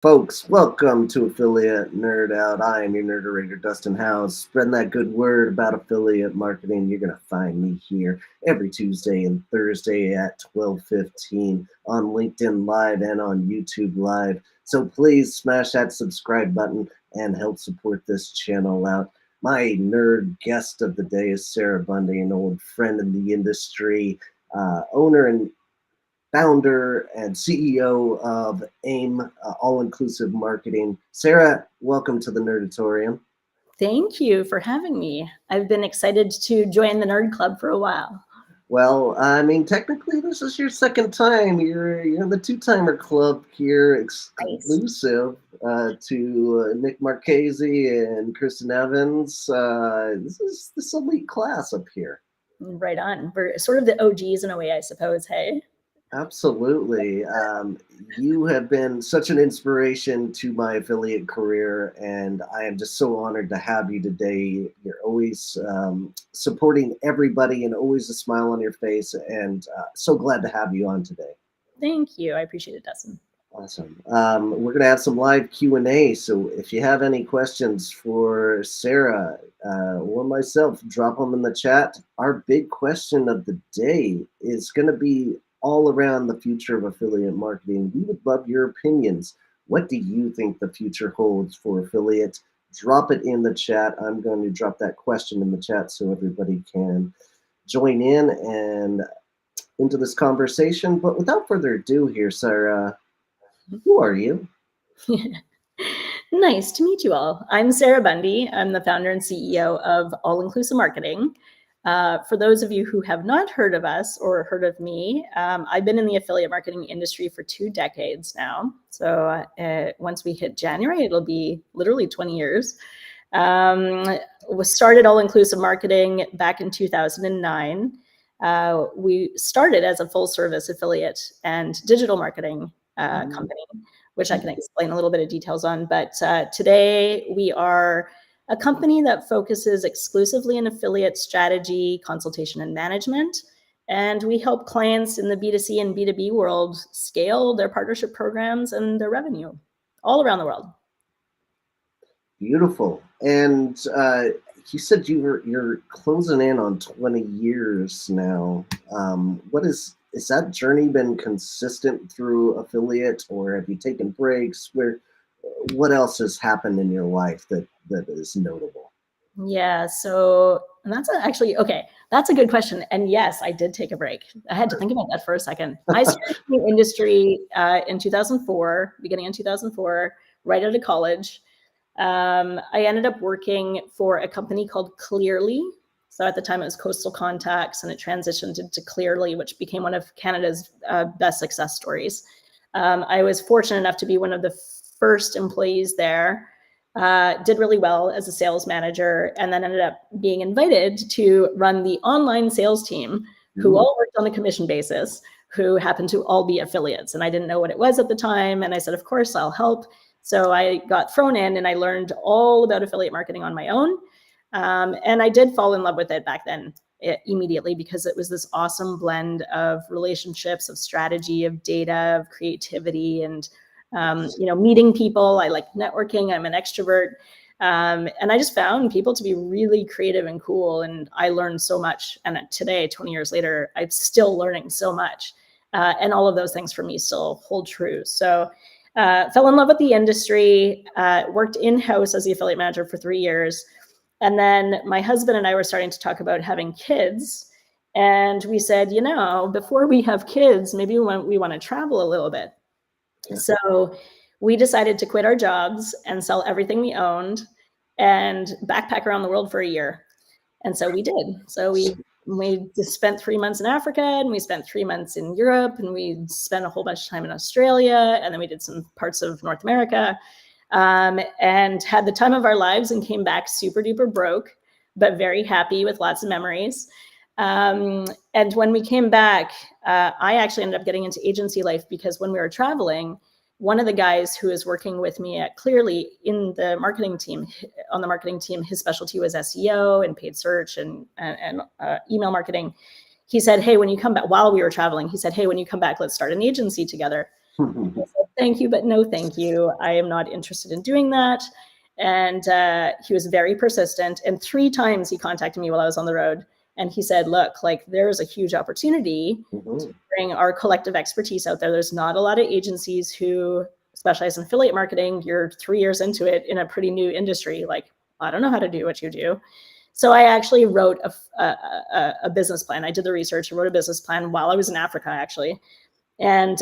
Folks, welcome to Affiliate Nerd Out. I am your nerderator, Dustin House. Spreading that good word about affiliate marketing. You're going to find me here every Tuesday and Thursday at 12:15 on LinkedIn Live and on YouTube Live. So please smash that subscribe button and help support this channel out. My nerd guest of the day is Sarah Bundy, an old friend in the industry, owner and founder and CEO of AIM, All Inclusive Marketing. Sarah, welcome to the Nerdatorium. Thank you for having me. I've been excited to join the Nerd Club for a while. Well, I mean, technically, this is your second time. You're in the two-timer club here, exclusive to Nick Marchese and Kristen Evans. This is this elite class up here. Right on. We're sort of the OGs in a way, I suppose. Hey. Absolutely. You have been such an inspiration to my affiliate career, and I am just so honored to have you today. You're always supporting everybody and always a smile on your face, and so glad to have you on today. Thank you. I appreciate it, Dustin. Awesome. We're going to have some live Q&A, so if you have any questions for Sarah or myself, drop them in the chat. Our big question of the day is going to be all around the future of affiliate marketing. We would love your opinions. What do you think the future holds for affiliates? Drop it in the chat. I'm going to drop that question in the chat so everybody can join in and into this conversation. But without further ado here, Sarah, who are you? Nice to meet you all. I'm Sarah Bundy. I'm the founder and CEO of All Inclusive Marketing. For those of you who have not heard of us or heard of me, I've been in the affiliate marketing industry for 2 decades now. So once we hit January, it'll be literally 20 years. We started All Inclusive Marketing back in 2009. We started as a full service affiliate and digital marketing company, which I can explain a little bit of details on. But today we are a company that focuses exclusively in affiliate strategy, consultation, and management. And we help clients in the B2C and B2B world scale their partnership programs and their revenue all around the world. Beautiful. And you said you're closing in on 20 years now. Is that journey been consistent through affiliate, or have you taken breaks? What else has happened in your life that is notable? Yeah, so that's that's a good question. And yes, I did take a break. I had to think about that for a second. I started in the industry in 2004, beginning in 2004, right out of college. I ended up working for a company called Clearly. So at the time it was Coastal Contacts, and it transitioned into Clearly, which became one of Canada's best success stories. I was fortunate enough to be one of the first employees there, did really well as a sales manager, and then ended up being invited to run the online sales team, who all worked on a commission basis, who happened to all be affiliates. And I didn't know what it was at the time. And I said, of course, I'll help. So I got thrown in and I learned all about affiliate marketing on my own. And I did fall in love with it back then immediately, because it was this awesome blend of relationships, of strategy, of data, of creativity, and meeting people. I like networking. I'm an extrovert. And I just found people to be really creative and cool. And I learned so much. And today, 20 years later, I'm still learning so much. And all of those things for me still hold true. So fell in love with the industry, worked in-house as the affiliate manager for 3 years. And then my husband and I were starting to talk about having kids. And we said, before we have kids, maybe we want to travel a little bit. Yeah. So we decided to quit our jobs and sell everything we owned and backpack around the world for a year. And so we did. So we just spent 3 months in Africa, and we spent 3 months in Europe, and we spent a whole bunch of time in Australia, and then we did some parts of North America, and had the time of our lives, and came back super duper broke, but very happy with lots of memories. And when we came back, I actually ended up getting into agency life, because when we were traveling, one of the guys who was working with me at Clearly on the marketing team, his specialty was SEO and paid search and email marketing. He said, hey, when you come back, while we were traveling, he said, hey, when you come back, let's start an agency together. I said, thank you, but no thank you. I am not interested in doing that. And he was very persistent. And 3 times he contacted me while I was on the road. And he said, look, like there's a huge opportunity to bring our collective expertise out there. There's not a lot of agencies who specialize in affiliate marketing. You're 3 years into it in a pretty new industry. Like, I don't know how to do what you do. So I actually wrote a business plan. I did the research. I wrote a business plan while I was in Africa, actually, and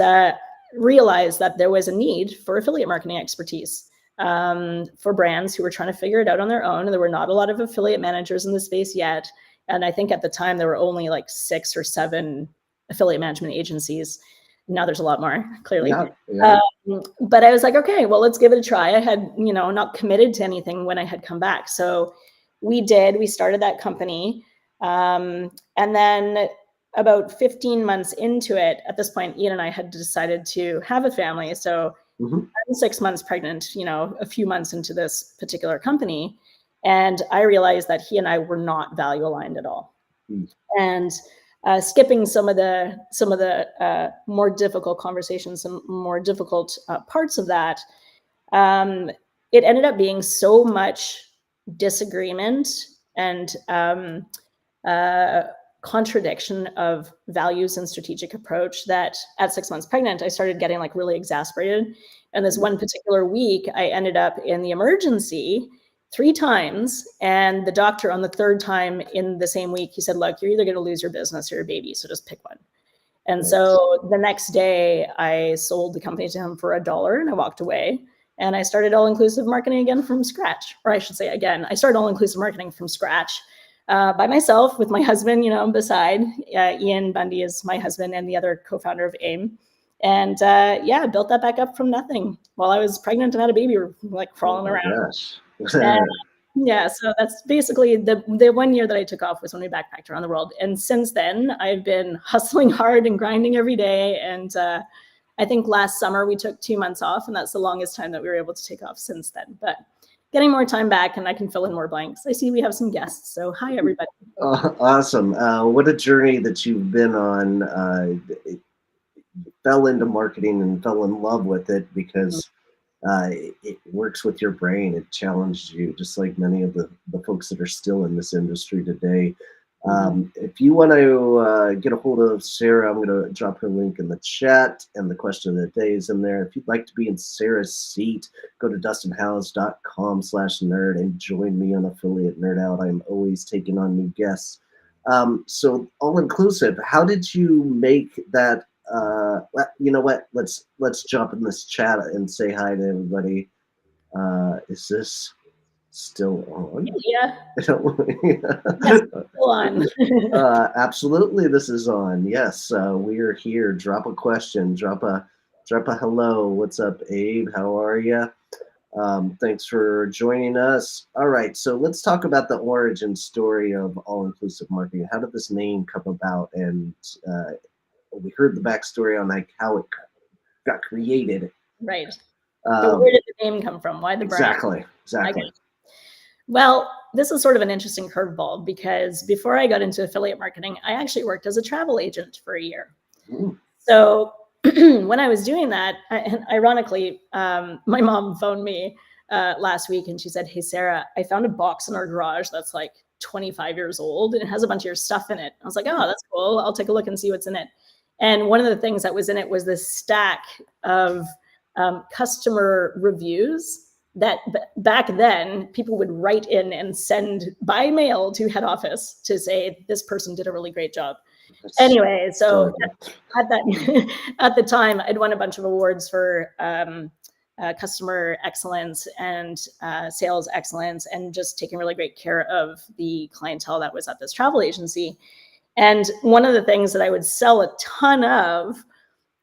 realized that there was a need for affiliate marketing expertise for brands who were trying to figure it out on their own. And there were not a lot of affiliate managers in the space yet. And I think at the time there were only like 6 or 7 affiliate management agencies. Now there's a lot more, clearly. But I was like, okay, well, let's give it a try. I had, not committed to anything when I had come back. So we started that company. And then about 15 months into it, at this point, Ian and I had decided to have a family. So I'm 6 months pregnant, a few months into this particular company. And I realized that he and I were not value aligned at all. And skipping some of the more difficult conversations, some more difficult parts of that, it ended up being so much disagreement and contradiction of values and strategic approach that at 6 months pregnant, I started getting like really exasperated. And this one particular week, I ended up in the emergency 3 times. And the doctor on the 3rd time in the same week, he said, look, you're either going to lose your business or your baby. So just pick one. And so the next day I sold the company to him for $1 and I walked away. And I started all-inclusive marketing again from scratch. Or I should say, again, I started all-inclusive marketing from scratch by myself with my husband, beside. Ian Bundy is my husband and the other co-founder of AIM. And built that back up from nothing while I was pregnant and had a baby, like crawling around. So that's basically the 1 year that I took off was when we backpacked around the world. And since then, I've been hustling hard and grinding every day. And I think last summer we took 2 months off, and that's the longest time that we were able to take off since then. But getting more time back, and I can fill in more blanks. I see we have some guests, so hi everybody. Awesome! What a journey that you've been on. You fell into marketing and fell in love with it because it works with your brain. It challenges you, just like many of the folks that are still in this industry today. If you want to get a hold of Sarah, I'm going to drop her link in the chat, and the question of the day is in there. If you'd like to be in Sarah's seat, go to dustinhowes.com/nerd and join me on Affiliate Nerd Out. I'm always taking on new guests. So all inclusive, how did you make that? You know what? Let's jump in this chat and say hi to everybody. Is this still on? Yeah. Yes, still on. Absolutely, this is on. Yes, we are here. Drop a question. Drop a hello. What's up, Abe? How are you? Thanks for joining us. All right, so let's talk about the origin story of all-inclusive marketing. How did this name come about? And we heard the backstory on like how it got created. Right. So where did the name come from? Why the brand? Exactly. Well, this is sort of an interesting curveball because before I got into affiliate marketing, I actually worked as a travel agent for a year. So when I was doing that, ironically, my mom phoned me last week and she said, hey, Sarah, I found a box in our garage that's like 25 years old and it has a bunch of your stuff in it. I was like, oh, that's cool. I'll take a look and see what's in it. And one of the things that was in it was this stack of customer reviews that back then people would write in and send by mail to head office to say, this person did a really great job. Anyway, so at the time, I'd won a bunch of awards for customer excellence and sales excellence and just taking really great care of the clientele that was at this travel agency. And one of the things that I would sell a ton of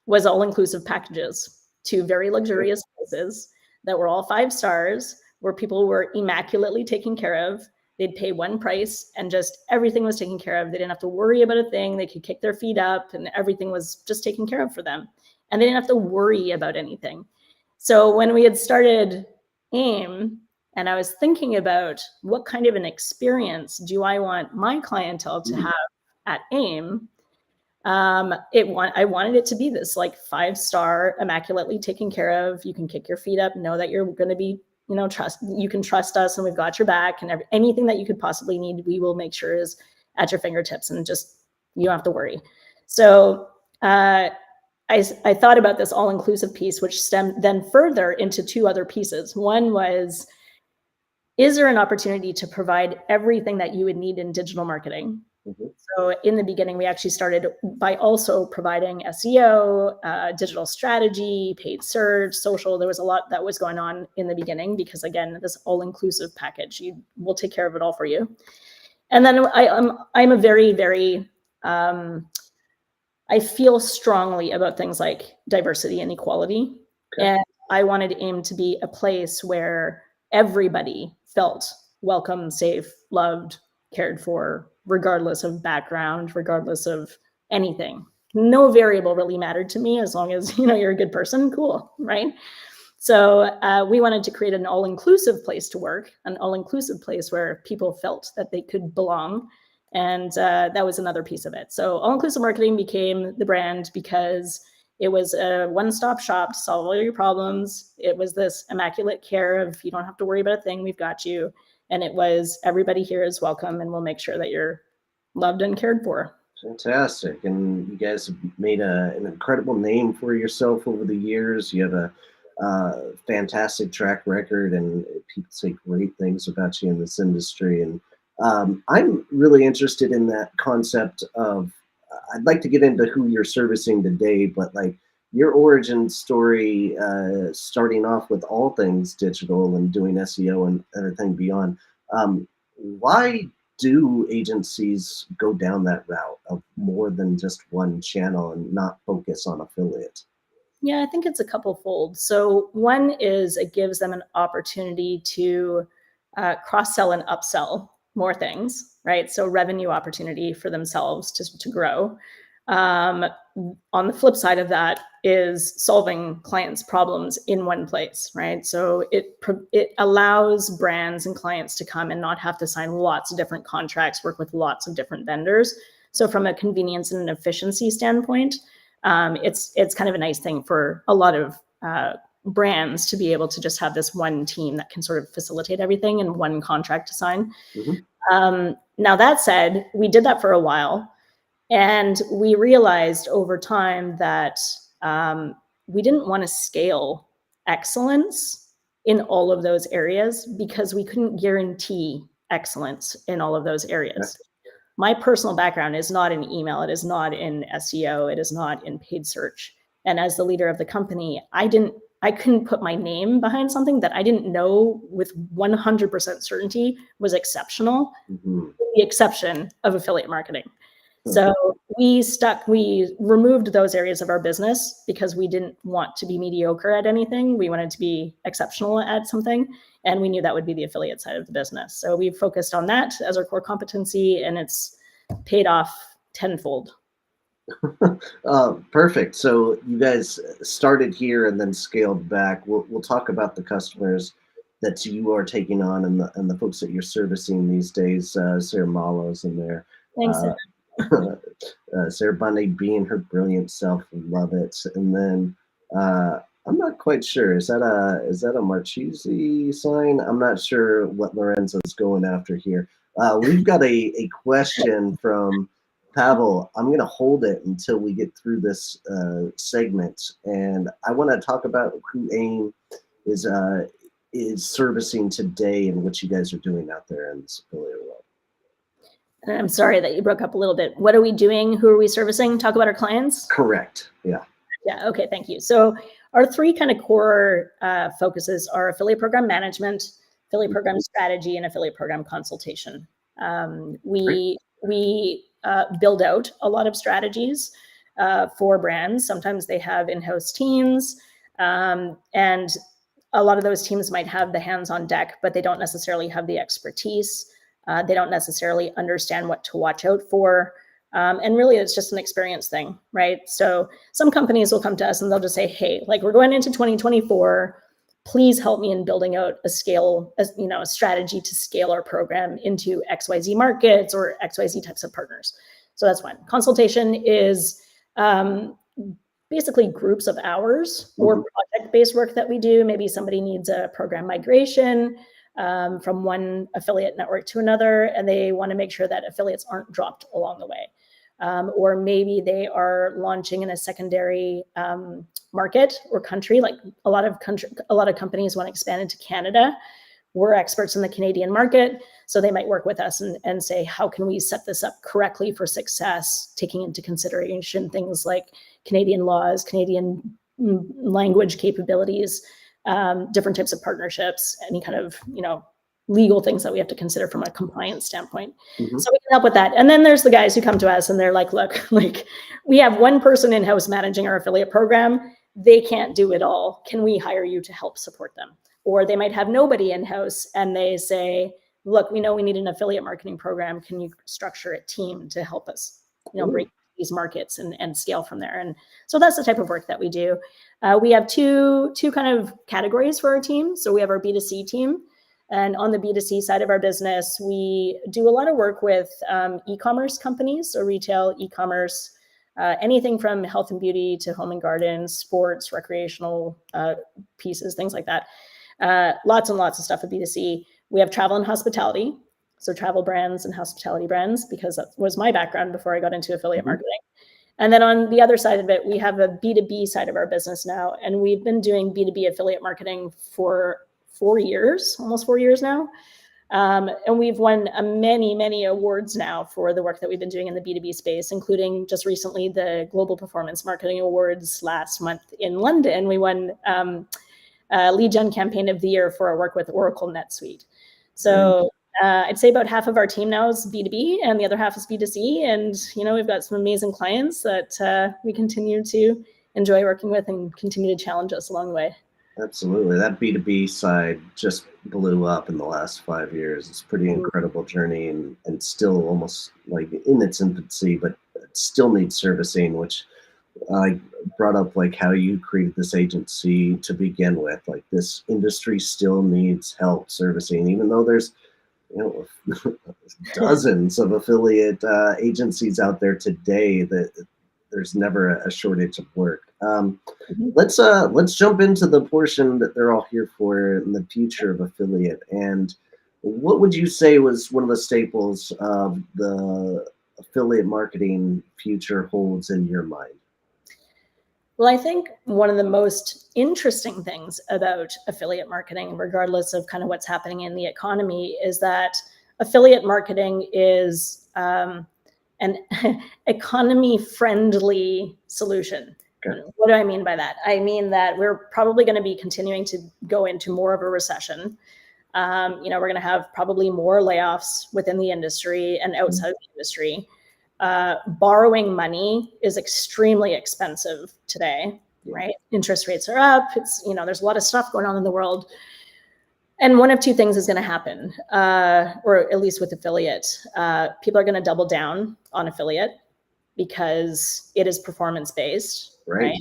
was all-inclusive packages to very luxurious places that were all 5 stars, where people were immaculately taken care of. They'd pay one price and just everything was taken care of. They didn't have to worry about a thing. They could kick their feet up and everything was just taken care of for them. And they didn't have to worry about anything. So when we had started AIM, and I was thinking about what kind of an experience do I want my clientele to have at AIM, I wanted it to be this like 5-star, immaculately taken care of. You can kick your feet up, know that you're going to be, you can trust us, and we've got your back, and anything that you could possibly need, we will make sure is at your fingertips, and just, you don't have to worry. So I thought about this all-inclusive piece, which stemmed then further into 2 other pieces. One was, is there an opportunity to provide everything that you would need in digital marketing? Mm-hmm. So in the beginning, we actually started by also providing SEO, digital strategy, paid search, social. There was a lot that was going on in the beginning because, again, this all-inclusive package, we'll take care of it all for you. And then I'm a very, very, I feel strongly about things like diversity and equality. Okay. And I wanted AIM to be a place where everybody felt welcome, safe, loved, cared for, regardless of background, regardless of anything. No variable really mattered to me as long as, you're a good person, cool, right? So we wanted to create an all-inclusive place to work, an all-inclusive place where people felt that they could belong. And that was another piece of it. So all-inclusive marketing became the brand because it was a one-stop shop to solve all your problems. It was this immaculate care of, you don't have to worry about a thing, we've got you. And it was, everybody here is welcome, and we'll make sure that you're loved and cared for. Fantastic. And you guys have made an incredible name for yourself over the years. You have a fantastic track record, and people say great things about you in this industry. And I'm really interested in that concept of, I'd like to get into who you're servicing today, but like your origin story, starting off with all things digital and doing SEO and everything beyond. Why do agencies go down that route of more than just one channel and not focus on affiliate? Yeah, I think it's a couple fold. So one is it gives them an opportunity to cross-sell and upsell more things, right? So revenue opportunity for themselves to grow. On the flip side of that is solving clients' problems in one place, right? So it allows brands and clients to come and not have to sign lots of different contracts, work with lots of different vendors. So from a convenience and an efficiency standpoint, it's kind of a nice thing for a lot of brands to be able to just have this one team that can sort of facilitate everything and one contract to sign. Mm-hmm. Now that said, we did that for a while, and we realized over time that we didn't want to scale excellence in all of those areas because we couldn't guarantee excellence in all of those areas. Okay. My personal background is not in email. It is not in SEO. It is not in paid search. And as the leader of the company, I couldn't put my name behind something that I didn't know with 100% certainty was exceptional, mm-hmm. with the exception of affiliate marketing. So we removed those areas of our business because we didn't want to be mediocre at anything. We wanted to be exceptional at something, and we knew that would be the affiliate side of the business. So we focused on that as our core competency, and it's paid off tenfold. Perfect. So you guys started here and then scaled back. We'll talk about the customers that you are taking on and the folks that you're servicing these days. Sarah Malos in there. Thanks. Sarah Bundy being her brilliant self, love it. And then I'm not quite sure. Is that a Marchese sign? I'm not sure what Lorenzo's going after here. We've got a question from Pavel. I'm going to hold it until we get through this segment, and I want to talk about who AIM is servicing today and what you guys are doing out there in this affiliate world. I'm sorry that you broke up a little bit. What are we doing? Who are we servicing? Talk about our clients? Correct. Yeah. Yeah. Okay. Thank you. So our 3 kind of core focuses are affiliate program management, affiliate program strategy, and affiliate program consultation. We build out a lot of strategies for brands. Sometimes they have in-house teams, and a lot of those teams might have the hands on deck, but they don't necessarily have the expertise. They don't necessarily understand what to watch out for. And really, it's just an experience thing, right? So some companies will come to us and they'll just say, hey, like we're going into 2024, please help me in building out a strategy to scale our program into XYZ markets or XYZ types of partners. So that's one. Consultation is basically groups of hours or project-based work that we do. Maybe somebody needs a program migration from one affiliate network to another, and they want to make sure that affiliates aren't dropped along the way. Or maybe they are launching in a secondary market or country. Like a lot of companies want to expand into Canada. We're experts in the Canadian market, so they might work with us and say, how can we set this up correctly for success, taking into consideration things like Canadian laws, Canadian language capabilities, different types of partnerships, any kind of, legal things that we have to consider from a compliance standpoint. So we can help with that. And then there's the guys who come to us and they're like, look, like we have one person in-house managing our affiliate program. They can't do it all. Can we hire you to help support them? Or they might have nobody in-house and they say, look, we know we need an affiliate marketing program. Can you structure a team to help us, break these markets and scale from there? And so that's the type of work that we do. We have two kind of categories for our team. So we have our B2C team. And on the B2C side of our business, we do a lot of work with e-commerce companies, so retail, e-commerce, anything from health and beauty to home and garden, sports, recreational pieces, things like that. Lots and lots of stuff with B2C. We have travel and hospitality, so travel brands and hospitality brands, because that was my background before I got into affiliate marketing. And then on the other side of it, we have a B2B side of our business now, and we've been doing B2B affiliate marketing for 4 years, almost 4 years now. And we've won many awards now for the work that we've been doing in the B2B space, including just recently the Global Performance Marketing Awards last month in London. We won Lead Gen Campaign of the Year for our work with Oracle NetSuite. So I'd say about half of our team now is B2B and the other half is B2C. And, we've got some amazing clients that we continue to enjoy working with and continue to challenge us along the way. Absolutely. That B2B side just blew up in the last 5 years. It's a pretty incredible journey and still almost like in its infancy, but it still needs servicing, which I brought up like how you created this agency to begin with. Like this industry still needs help servicing, even though there's dozens of affiliate agencies out there today that there's never a shortage of work. Let's jump into the portion that they're all here for in the future of affiliate. And what would you say was one of the staples of the affiliate marketing future holds in your mind? Well, I think one of the most interesting things about affiliate marketing, regardless of kind of what's happening in the economy, is that affiliate marketing is an economy-friendly solution. Okay. What do I mean by that? I mean that we're probably going to be continuing to go into more of a recession. We're going to have probably more layoffs within the industry and outside of the industry. Borrowing money is extremely expensive today, right? Interest rates are up. It's, there's a lot of stuff going on in the world. And one of two things is going to happen, or at least with affiliate. People are going to double down on affiliate because it is performance-based, right?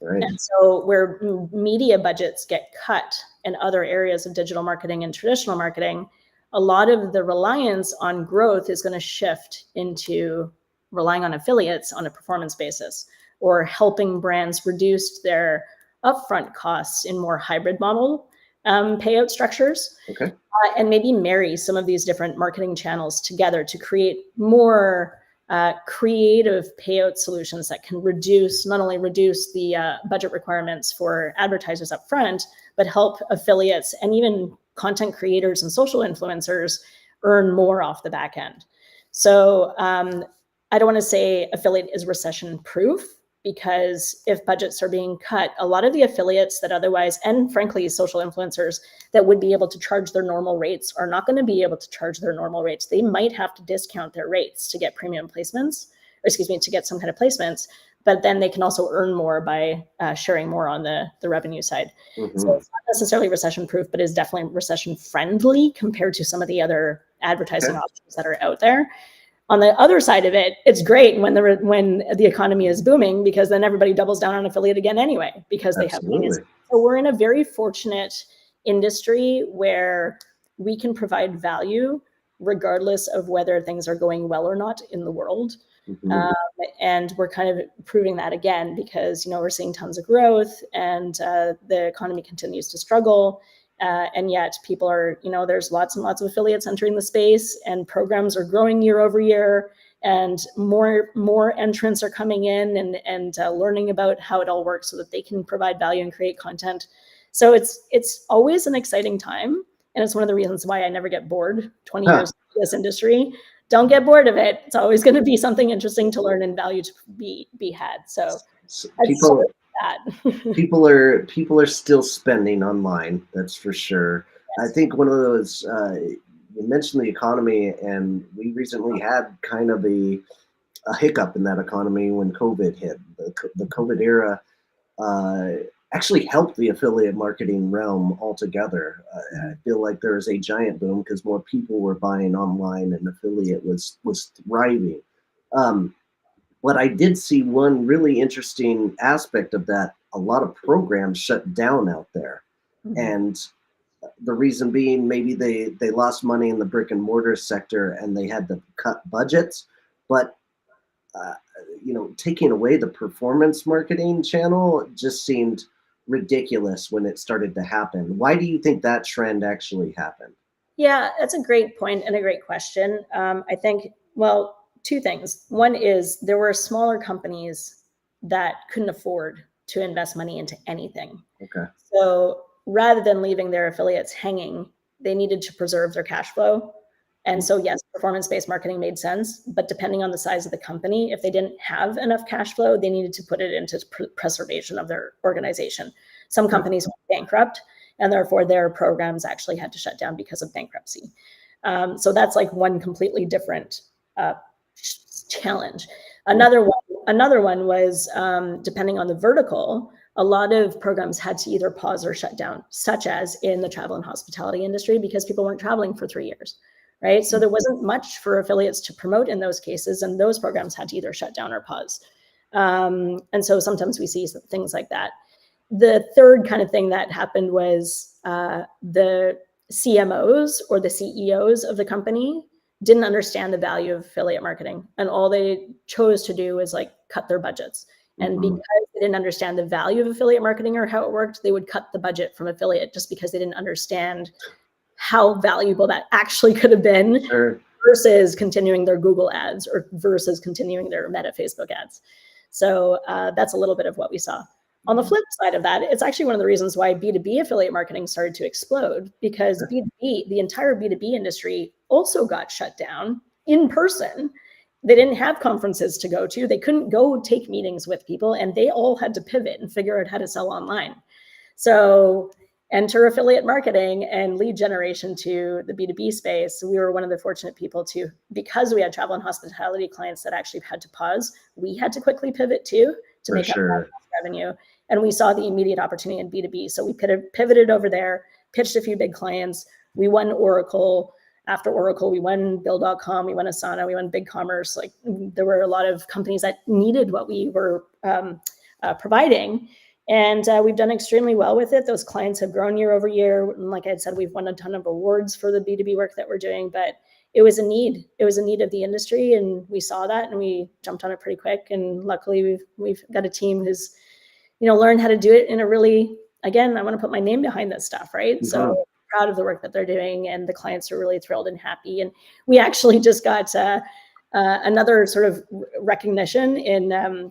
And so where media budgets get cut in other areas of digital marketing and traditional marketing, a lot of the reliance on growth is going to shift into relying on affiliates on a performance basis, or helping brands reduce their upfront costs in more hybrid model payout structures. Okay. And maybe marry some of these different marketing channels together to create more creative payout solutions that can not only reduce the budget requirements for advertisers up front, but help affiliates and even content creators and social influencers earn more off the back end. So I don't want to say affiliate is recession proof, because if budgets are being cut, a lot of the affiliates that otherwise, and frankly, social influencers that would be able to charge their normal rates are not going to be able to charge their normal rates. They might have to discount their rates to get premium placements, to get some kind of placements, but then they can also earn more by sharing more on the revenue side. So it's not necessarily recession proof, but is definitely recession friendly compared to some of the other advertising options that are out there. On the other side of it, it's great when the economy is booming, because then everybody doubles down on affiliate again anyway, because they have money. So we're in a very fortunate industry where we can provide value regardless of whether things are going well or not in the world. Mhm. And we're kind of proving that again because, we're seeing tons of growth and the economy continues to struggle. And yet people are, there's lots and lots of affiliates entering the space and programs are growing year over year and more entrants are coming in and learning about how it all works so that they can provide value and create content. So it's always an exciting time. And it's one of the reasons why I never get bored 20 Huh. years in this industry. Don't get bored of it. It's always going to be something interesting to learn and value to be had. So that's sort People of that. people are still spending online. That's for sure. I think one of those you mentioned the economy, and we recently had kind of a hiccup in that economy when COVID hit. The COVID era uh, actually helped the affiliate marketing realm altogether. I feel like there was a giant boom because more people were buying online, and affiliate was thriving. Um, but I did see one really interesting aspect of that. A lot of programs shut down out there, Mhm. and the reason being maybe they lost money in the brick and mortar sector and they had to cut budgets, but uh, taking away the performance marketing channel just seemed ridiculous when it started to happen. Why do you think that trend actually happened? Yeah, that's a great point and a great question. I think, well, two things. One is there were smaller companies that couldn't afford to invest money into anything. Okay. So rather than leaving their affiliates hanging, they needed to preserve their cash flow. And so, yes, performance-based marketing made sense, but depending on the size of the company, if they didn't have enough cash flow, they needed to put it into preservation of their organization. Some Okay. companies went bankrupt, and therefore their programs actually had to shut down because of bankruptcy. So that's like one completely different uh, challenge. Yeah. Another one was depending on the vertical, a lot of programs had to either pause or shut down, such as in the travel and hospitality industry, because people weren't traveling for 3 years, right? So there wasn't much for affiliates to promote in those cases, and those programs had to either shut down or pause. And so sometimes we see things like that. The third kind of thing that happened was the CMOs or the CEOs of the company didn't understand the value of affiliate marketing, and all they chose to do was like cut their budgets. And Mm-hmm. because they didn't understand the value of affiliate marketing or how it worked, they would cut the budget from affiliate just because they didn't understand how valuable that actually could have been Sure. versus continuing their Google ads or versus continuing their Meta Facebook ads. So that's a little bit of what we saw. On the flip side of that, it's actually one of the reasons why B2B affiliate marketing started to explode, because B2B, the entire B2B industry also got shut down in person. They didn't have conferences to go to. They couldn't go take meetings with people, and they all had to pivot and figure out how to sell online. So enter affiliate marketing and lead generation to the B2B space. We were one of the fortunate people to, because we had travel and hospitality clients that actually had to pause, we had to quickly pivot too to For make up sure. revenue. And we saw the immediate opportunity in B2B. So we pivoted over there, pitched a few big clients. We won Oracle. After Oracle, we won Bill.com, we won Asana, we won BigCommerce. Like there were a lot of companies that needed what we were providing. And we've done extremely well with it. Those clients have grown year over year. And like I said, we've won a ton of awards for the B2B work that we're doing, but it was a need. It was a need of the industry, and we saw that, and we jumped on it pretty quick. And luckily, we've got a team who's, learned how to do it in a really, again, I want to put my name behind this stuff, right? Mhm. So proud of the work that they're doing, and the clients are really thrilled and happy. And we actually just got another sort of recognition in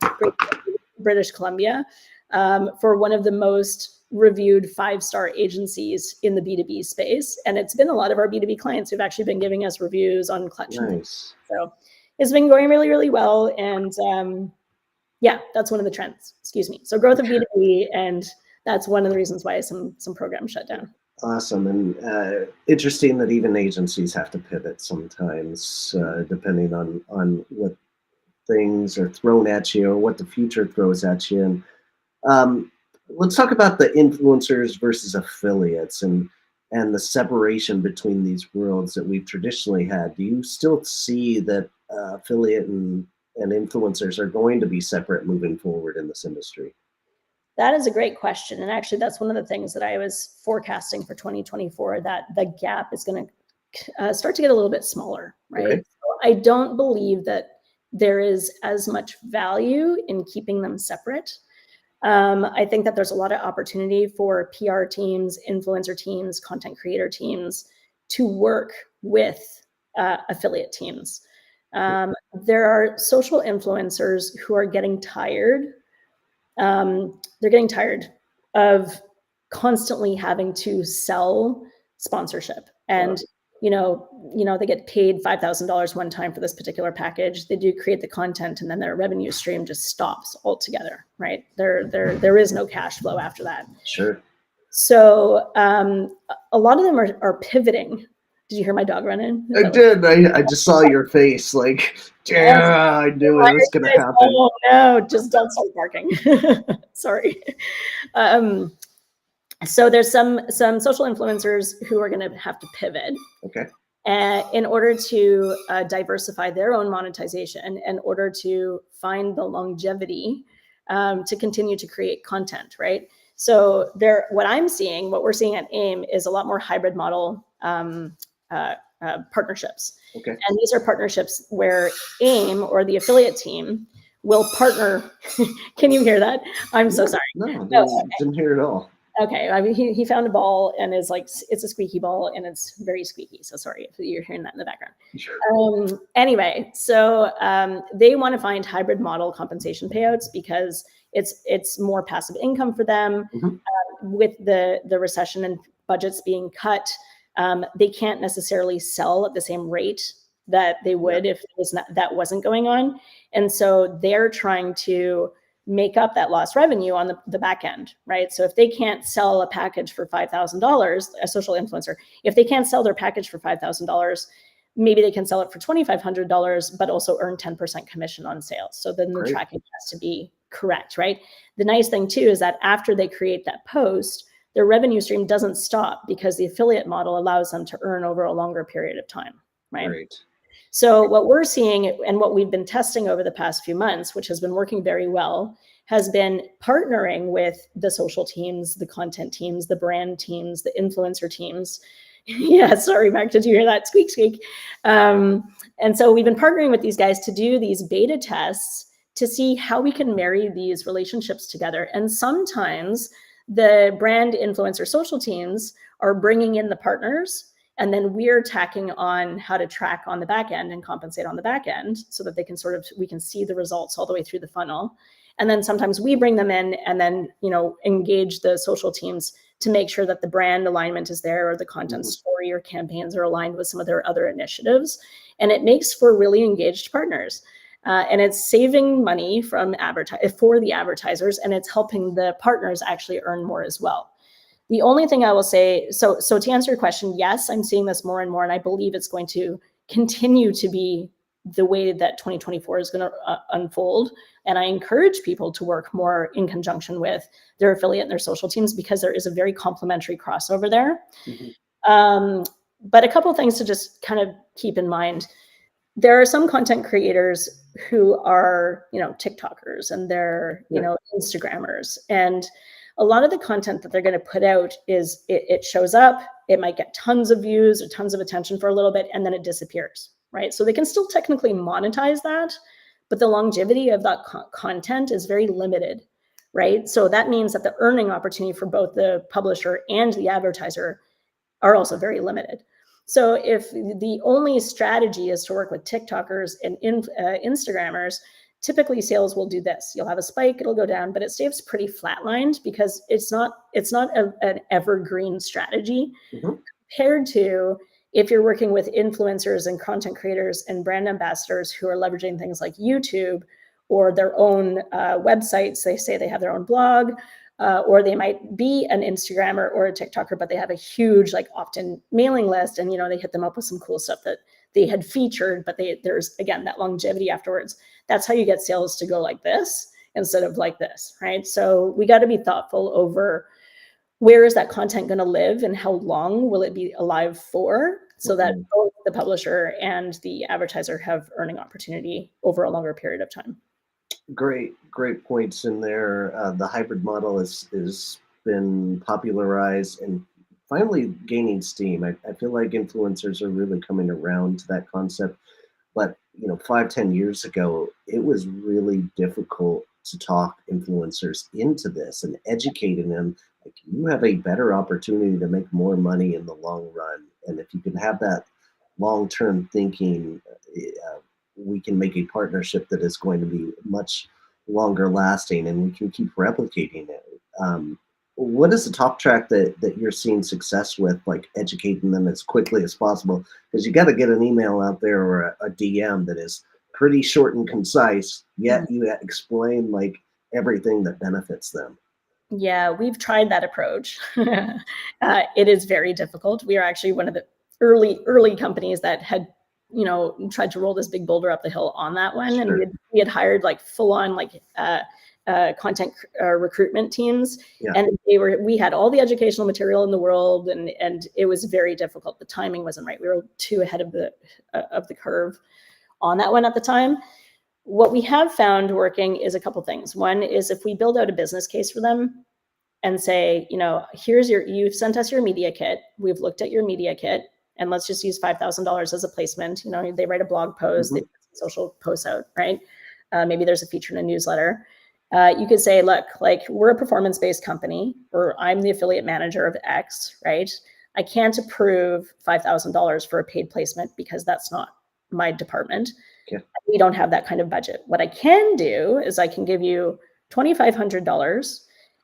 British Columbia for one of the most reviewed 5-star agencies in the B2B space. And it's been a lot of our B2B clients who've actually been giving us reviews on Clutch. Nice. So it's been going really, really well. And yeah, that's one of the trends. Excuse me. So growth of B2B, and that's one of the reasons why some programs shut down. Awesome. And interesting that even agencies have to pivot sometimes, depending on what things are thrown at you or what the future throws at you. And let's talk about the influencers versus affiliates and the separation between these worlds that we've traditionally had. Do you still see that affiliate and influencers are going to be separate moving forward in this industry? That is a great question. And actually, that's one of the things that I was forecasting for 2024, that the gap is going to start to get a little bit smaller, right? Okay. So I don't believe that there is as much value in keeping them separate. I think that there's a lot of opportunity for PR teams, influencer teams, content creator teams to work with affiliate teams. There are social influencers who are getting tired. They're getting tired of constantly having to sell sponsorship, and they get paid $5,000 one time for this particular package. They do create the content, and then their revenue stream just stops altogether. Right? There is no cash flow after that. Sure. So a lot of them are pivoting. Did you hear my dog run in? I did. I just saw your face. Like, yeah, I knew it was going to happen. Oh no! Just don't start barking. Sorry. So there's some social influencers who are going to have to pivot. Okay. In order to diversify their own monetization, in order to find the longevity to continue to create content, right? So what we're seeing at AIM is a lot more hybrid model partnerships. Okay. And these are partnerships where AIM or the affiliate team will partner. Can you hear that? I'm so sorry. No, didn't hear it all. Okay, I mean, he found a ball and is like, it's a squeaky ball and it's very squeaky. So sorry if you're hearing that in the background. Sure. Anyway, so they want to find hybrid model compensation payouts because it's more passive income for them. With the recession and budgets being cut, they can't necessarily sell at the same rate that they would if that wasn't going on. And so they're trying to make up that lost revenue on the back end, right? So if they can't sell a package for $5,000, a social influencer, if they can't sell their package for $5,000, maybe they can sell it for $2,500, but also earn 10% commission on sales. So then the tracking has to be correct, right? The nice thing too is that after they create that post, their revenue stream doesn't stop because the affiliate model allows them to earn over a longer period of time, right? Great. So what we're seeing and what we've been testing over the past few months, which has been working very well, has been partnering with the social teams, the content teams, the brand teams, the influencer teams. Yeah, sorry, Mark, did you hear that? Squeak, squeak. And so we've been partnering with these guys to do these beta tests to see how we can marry these relationships together. And sometimes the brand influencer social teams are bringing in the partners, and then we're tacking on how to track on the back end and compensate on the back end so that we can see the results all the way through the funnel. And then sometimes we bring them in and then, engage the social teams to make sure that the brand alignment is there or the content story or campaigns are aligned with some of their other initiatives. And it makes for really engaged partners. And it's saving money for the advertisers, and it's helping the partners actually earn more as well. The only thing I will say, so to answer your question, yes, I'm seeing this more and more, and I believe it's going to continue to be the way that 2024 is going to unfold. And I encourage people to work more in conjunction with their affiliate and their social teams because there is a very complementary crossover there. But a couple of things to just kind of keep in mind. There are some content creators who are, TikTokers and they're, Instagrammers. And a lot of the content that they're going to put out is it shows up, it might get tons of views or tons of attention for a little bit, and then it disappears, right? So they can still technically monetize that, but the longevity of that content is very limited, right? So that means that the earning opportunity for both the publisher and the advertiser are also very limited. So if the only strategy is to work with TikTokers and Instagrammers, typically sales will do this. You'll have a spike, it'll go down, but it stays pretty flatlined because it's not an evergreen strategy compared to if you're working with influencers and content creators and brand ambassadors who are leveraging things like YouTube or their own websites. They say they have their own blog, or they might be an Instagrammer or a TikToker, but they have a huge, often mailing list, and they hit them up with some cool stuff that they had featured, but there's again that longevity afterwards. That's how you get sales to go like this instead of like this, right? So we got to be thoughtful over where is that content going to live and how long will it be alive for, so that both the publisher and the advertiser have earning opportunity over a longer period of time. Great points in there. The hybrid model has been popularized and finally gaining steam. I feel like influencers are really coming around to that concept. But 5, 10 years ago, it was really difficult to talk influencers into this and educating them. Like, you have a better opportunity to make more money in the long run, and if you can have that long-term thinking, we can make a partnership that is going to be much longer lasting, and we can keep replicating it. What is the talk track that you're seeing success with, like educating them as quickly as possible? Because you got to get an email out there or a DM that is pretty short and concise, yet you explain like everything that benefits them. Yeah, we've tried that approach. It is very difficult. We are actually one of the early companies that had, tried to roll this big boulder up the hill on that one. And Sure. we had hired like full on like content recruitment teams, Yeah. and we had all the educational material in the world, and it was very difficult. The timing wasn't right. We were too ahead of the curve on that one at the time. What we have found working is a couple things. One is if we build out a business case for them and say, you've sent us your media kit, we've looked at your media kit, and let's just use $5,000 as a placement. They write a blog post, they put social posts out, right? Maybe there's a feature in a newsletter. You could say, look, like, we're a performance-based company, or I'm the affiliate manager of X, right? I can't approve $5,000 for a paid placement because that's not my department. Okay. We don't have that kind of budget. What I can do is I can give you $2,500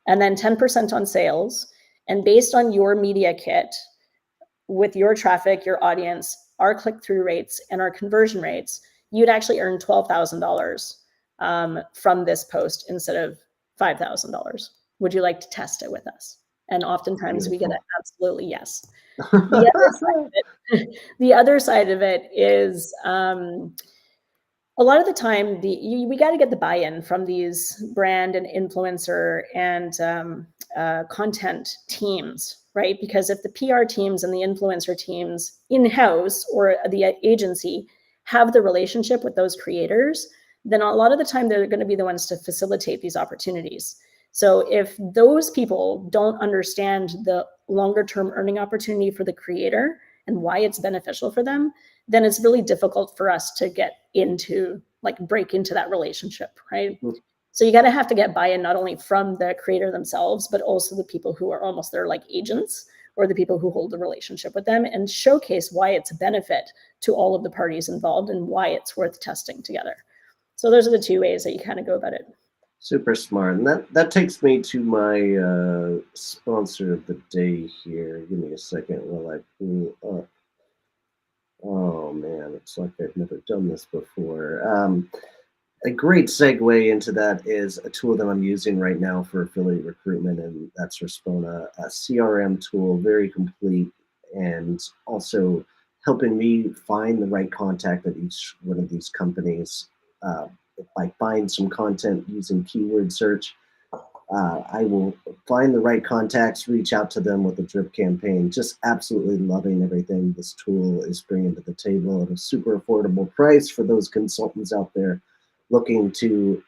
and then 10% on sales. And based on your media kit, with your traffic, your audience, our click-through rates, and our conversion rates, you'd actually earn $12,000 from this post instead of $5,000. Would you like to test it with us? And oftentimes we get an absolutely yes. The other side of it is a lot of the time we got to get the buy-in from these brand and influencer and content teams, right? Because if the PR teams and the influencer teams in-house or the agency have the relationship with those creators, then a lot of the time they're going to be the ones to facilitate these opportunities. So if those people don't understand the longer term earning opportunity for the creator and why it's beneficial for them, then it's really difficult for us to break into that relationship, right? Mm-hmm. So you got to have to get buy-in not only from the creator themselves, but also the people who are almost their like agents or the people who hold the relationship with them, and showcase why it's a benefit to all of the parties involved and why it's worth testing together. So those are the two ways that you kind of go about it. Super smart. And that takes me to my sponsor of the day here. Give me a second while I pull up. Oh man, it's like I've never done this before. A great segue into that is a tool that I'm using right now for affiliate recruitment, and that's Respona, a CRM tool, very complete, and also helping me find the right contact at each one of these companies. If I find some content using keyword search, I will find the right contacts, reach out to them with a drip campaign. Just absolutely loving everything this tool is bringing to the table at a super affordable price for those consultants out there looking to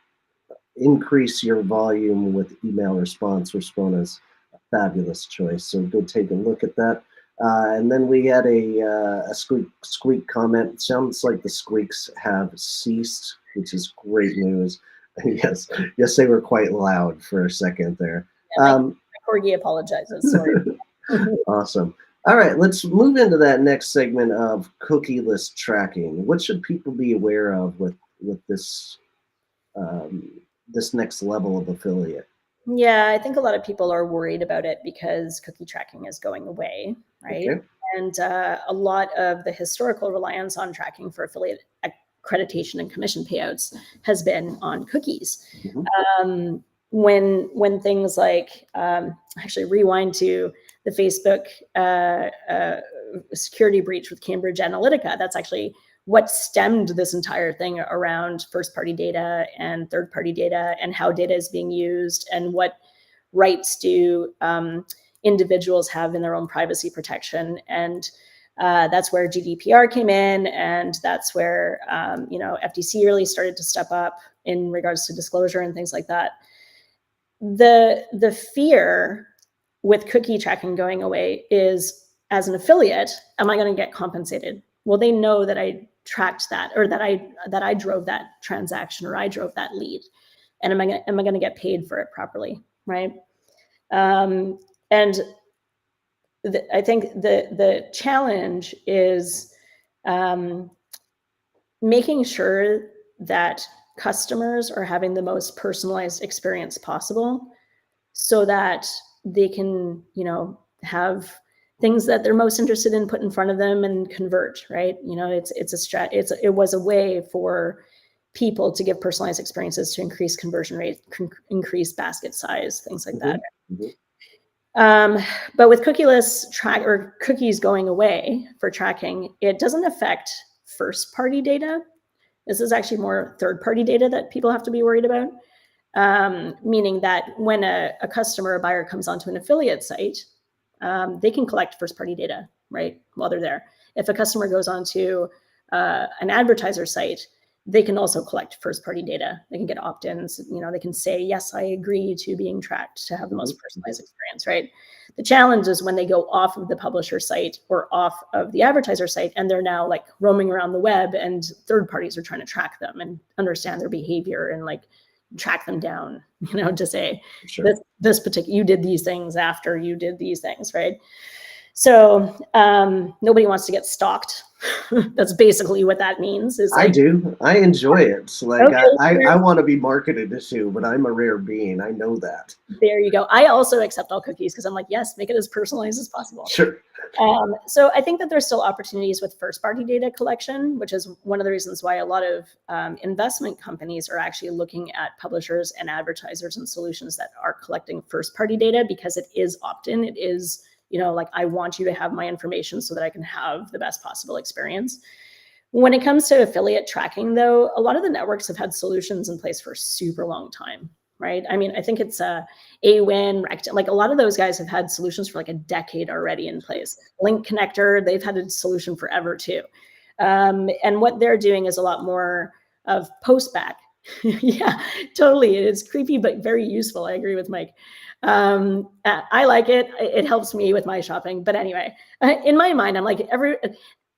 increase your volume with email response. Respona's a fabulous choice. So go take a look at that. And then we had a squeak comment. Sounds like the squeaks have ceased, which is great news. Yes, they were quite loud for a second there. Yeah, my corgi apologizes. Sorry. Awesome. All right, let's move into that next segment of cookieless tracking. What should people be aware of with this this next level of affiliate? Yeah, I think a lot of people are worried about it because cookie tracking is going away, right? Okay. And a lot of the historical reliance on tracking for affiliate accreditation and commission payouts has been on cookies. Mm-hmm. When things like, actually rewind to the Facebook security breach with Cambridge Analytica, that's actually what stemmed this entire thing around first-party data and third-party data and how data is being used and what rights do individuals have in their own privacy protection. And that's where GDPR came in, and that's where FTC really started to step up in regards to disclosure and things like that. The fear with cookie tracking going away is, as an affiliate, am I going to get compensated? Well, they know that I tracked that, or that I drove that transaction, or I drove that lead, and am I going to get paid for it properly, right? And I think the challenge is making sure that customers are having the most personalized experience possible, so that they can, have things that they're most interested in put in front of them and convert, right? It was a way for people to give personalized experiences to increase conversion rate, increase basket size, things like that. But with cookieless cookies going away for tracking, it doesn't affect first-party data. This is actually more third-party data that people have to be worried about. Meaning that when a customer or buyer comes onto an affiliate site, they can collect first-party data, right, while they're there. If a customer goes onto an advertiser site, they can also collect first-party data. They can get opt-ins. They can say, yes, I agree to being tracked to have the most personalized experience, right? The challenge is when they go off of the publisher site or off of the advertiser site, and they're now like roaming around the web, and third parties are trying to track them and understand their behavior and like track them down, to say, Sure. this particular, you did these things after you did these things, right? So nobody wants to get stalked. That's basically what that means. Is I do. I enjoy it. So, like, okay, I want to be marketed to, but I'm a rare being. I know that. There you go. I also accept all cookies because I'm like, yes, make it as personalized as possible. Sure. So I think that there's still opportunities with first-party data collection, which is one of the reasons why a lot of investment companies are actually looking at publishers and advertisers and solutions that are collecting first-party data, because it is opt-in. It is, like, I want you to have my information so that I can have the best possible experience. When it comes to affiliate tracking, though, a lot of the networks have had solutions in place for a super long time, right? I mean, I think it's Awin, like a lot of those guys have had solutions for like a decade already in place. Link Connector, they've had a solution forever too. And what they're doing is a lot more of post-back. Yeah, totally. It's creepy, but very useful. I agree with Mike. I like it. It helps me with my shopping. But anyway, in my mind, I'm like,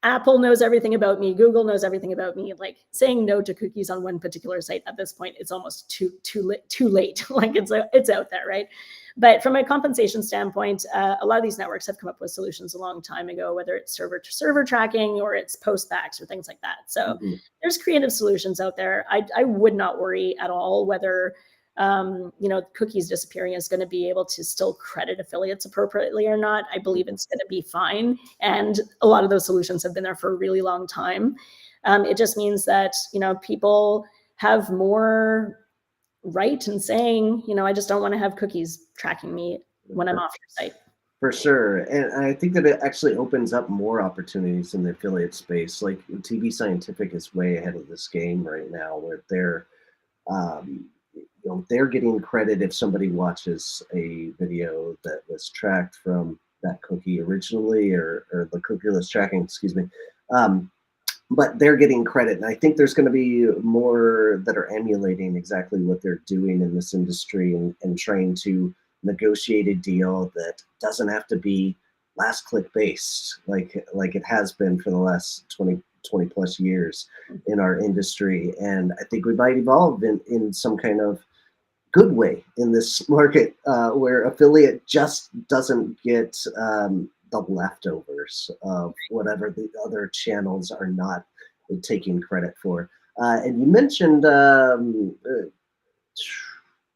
Apple knows everything about me. Google knows everything about me. Like, saying no to cookies on one particular site at this point, it's almost too late. Like, it's out there, right? But from a compensation standpoint, a lot of these networks have come up with solutions a long time ago, whether it's server-to-server tracking or it's post-backs or things like that. So there's creative solutions out there. I would not worry at all whether cookies disappearing is going to be able to still credit affiliates appropriately or not. I believe it's going to be fine. And a lot of those solutions have been there for a really long time. It just means that, people have more right in saying, I just don't want to have cookies tracking me when I'm off your site. For sure. And I think that it actually opens up more opportunities in the affiliate space. Like, tvScientific is way ahead of this game right now, where they're getting credit if somebody watches a video that was tracked from that cookie originally, or the cookieless tracking, excuse me. But they're getting credit. And I think there's going to be more that are emulating exactly what they're doing in this industry, and trying to negotiate a deal that doesn't have to be last click based like it has been for the last 20 plus years in our industry. And I think we might evolve in some kind of good way in this market, where affiliate just doesn't get the leftovers of whatever the other channels are not taking credit for. And you mentioned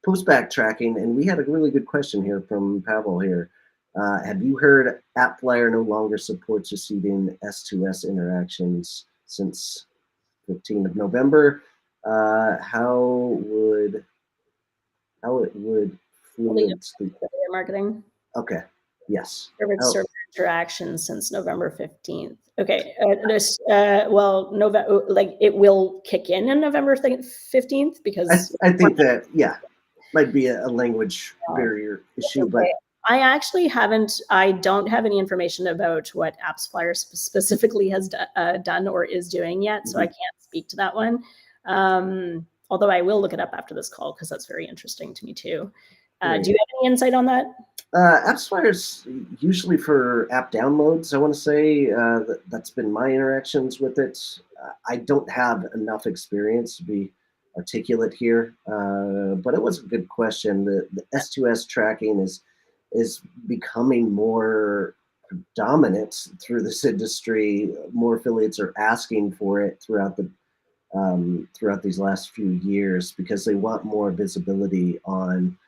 post-back tracking, and we had a really good question here from Pavel here. Have you heard AppFlyer no longer supports receiving S2S interactions since 15th of November? How it would fluence the marketing? Okay. Yes. Server interaction since November 15th. Okay. Like, it will kick in November 15th, because I think that, yeah, might be a language barrier issue, but I actually I don't have any information about what AppsFlyer specifically has done or is doing yet, so I can't speak to that one. Although I will look it up after this call, because that's very interesting to me too. Do you have any insight on that? AppsFlyer is usually for app downloads. I want to say that's been my interactions with it. I don't have enough experience to be articulate here, but it was a good question. The S2S tracking is becoming more dominant through this industry. More affiliates are asking for it throughout these last few years because they want more visibility on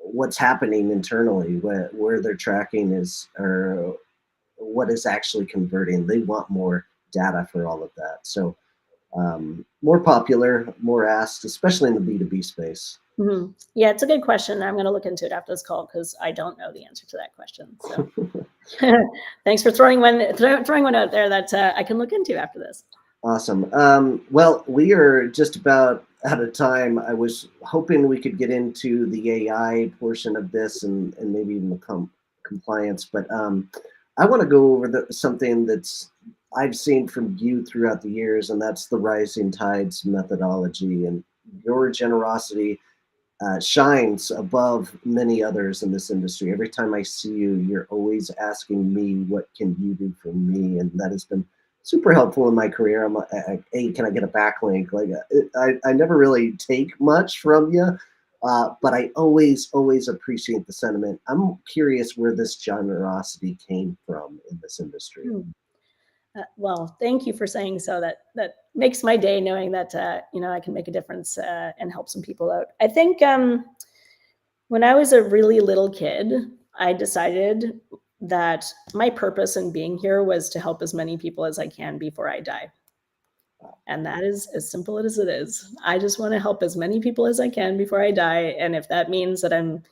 what's happening internally, where their tracking is, or what is actually converting. They want more data for all of that. So more popular, more asked, especially in the B2B space. Yeah, it's a good question. I'm going to look into it after this call because I don't know the answer to that question. So thanks for throwing one out there that I can look into after this. Awesome. Well, we are just about out of time. I was hoping we could get into the AI portion of this and maybe even the compliance, but I want to go over something that's I've seen from you throughout the years, and that's the rising tides methodology. And your generosity shines above many others in this industry. Every time I see you, you're always asking me, what can you do for me? And that has been super helpful in my career. I'm hey, can I get a backlink? Like I never really take much from you, but I always appreciate the sentiment. I'm curious where this generosity came from in this industry. Well, thank you for saying so. That makes my day knowing that I can make a difference and help some people out. I think when I was a really little kid, I decided that my purpose in being here was to help as many people as I can before I die. And that is as simple as it is. I just want to help as many people as I can before I die. And if that means that I'm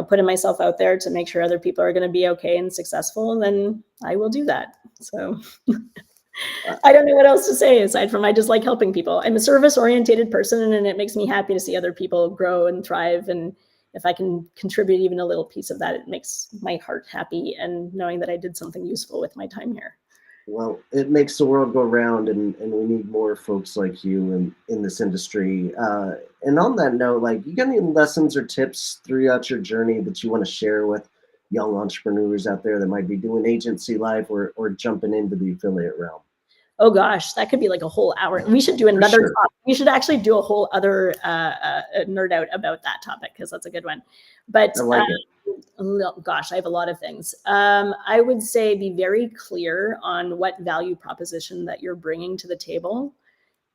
putting myself out there to make sure other people are going to be okay and successful, then I will do that. So I don't know what else to say aside from I just like helping people. I'm a service-oriented person, and it makes me happy to see other people grow and thrive. And if I can contribute even a little piece of that, it makes my heart happy, and knowing that I did something useful with my time here. Well, it makes the world go round, and we need more folks like you in this industry. And on that note, like, you got any lessons or tips throughout your journey that you want to share with young entrepreneurs out there that might be doing agency life or jumping into the affiliate realm? Oh gosh, that could be like a whole hour. We should do another topic. We should actually do a whole other nerd out about that topic because that's a good one. But I like it. Gosh, I have a lot of things. I would say be very clear on what value proposition that you're bringing to the table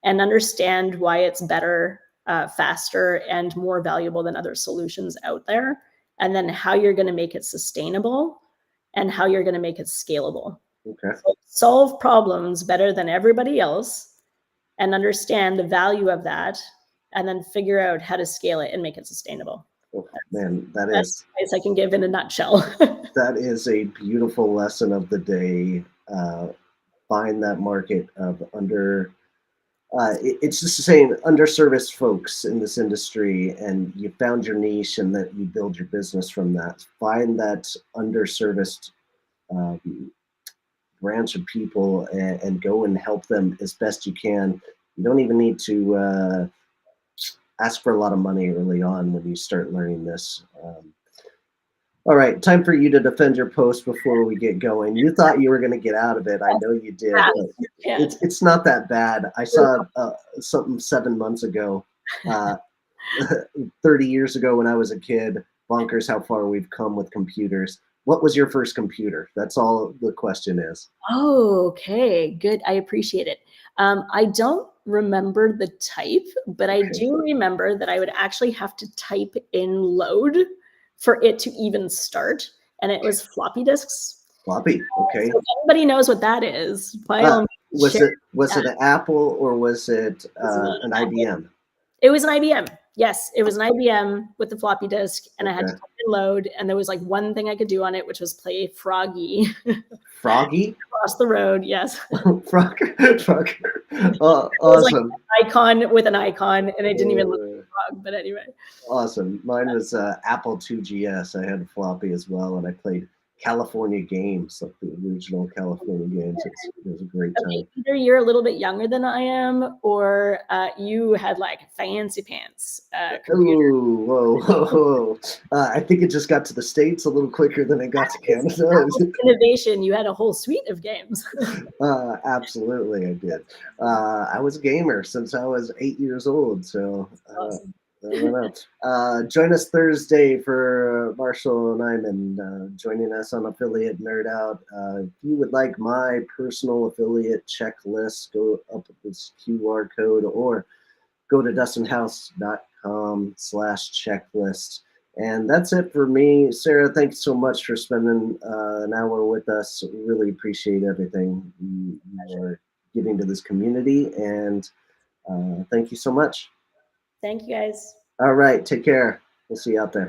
and understand why it's better, faster, and more valuable than other solutions out there. And then how you're going to make it sustainable and how you're going to make it scalable. Okay. So solve problems better than everybody else and understand the value of that, and then figure out how to scale it and make it sustainable. Oh, man, that's advice I can give in a nutshell. That is a beautiful lesson of the day. Find that market of it's just saying underserviced folks in this industry, and you found your niche, and that you build your business from that. Find that underserviced branch of people and go and help them as best you can. You don't even need to ask for a lot of money early on when you start learning this. All right, time for you to defend your post before we get going. You thought you were going to get out of it. I know you did. But it's not that bad. I saw something 7 months ago, 30 years ago when I was a kid. Bonkers how far we've come with computers. What was your first computer? That's all the question is. Oh, okay, good. I appreciate it. I don't remember the type, but I do remember that I would actually have to type in load for it to even start. And it was floppy disks. Floppy, okay. So if anybody knows what that is, was it an Apple or was it an IBM? It was an IBM. Yes, it was an IBM with the floppy disk, and I had to type in load, and there was like one thing I could do on it, which was play Froggy. Froggy? Across the road, yes. Frogger. Awesome. It was like an icon with an icon, and it didn't even look like a frog, but anyway. Awesome. Mine was Apple IIgs. I had a floppy as well, and I played California games, like the original California games. It was a great Okay, time. either you're a little bit younger than I am, or you had like fancy pants computer. Oh, whoa, whoa, whoa. I think it just got to the States a little quicker than it got to That was Canada. innovation. You had a whole suite of games. Absolutely, I did. I was a gamer since I was 8 years old, so Awesome. I don't know. Join us Thursday for Marshall Nyman joining us on Affiliate Nerd Out. If you would like my personal affiliate checklist, go up with this QR code or go to dustinhouse.com/checklist. And that's it for me. Sarah, thanks so much for spending an hour with us. Really appreciate everything you are giving to this community. And thank you so much. Thank you guys. All right. Take care. We'll see you out there.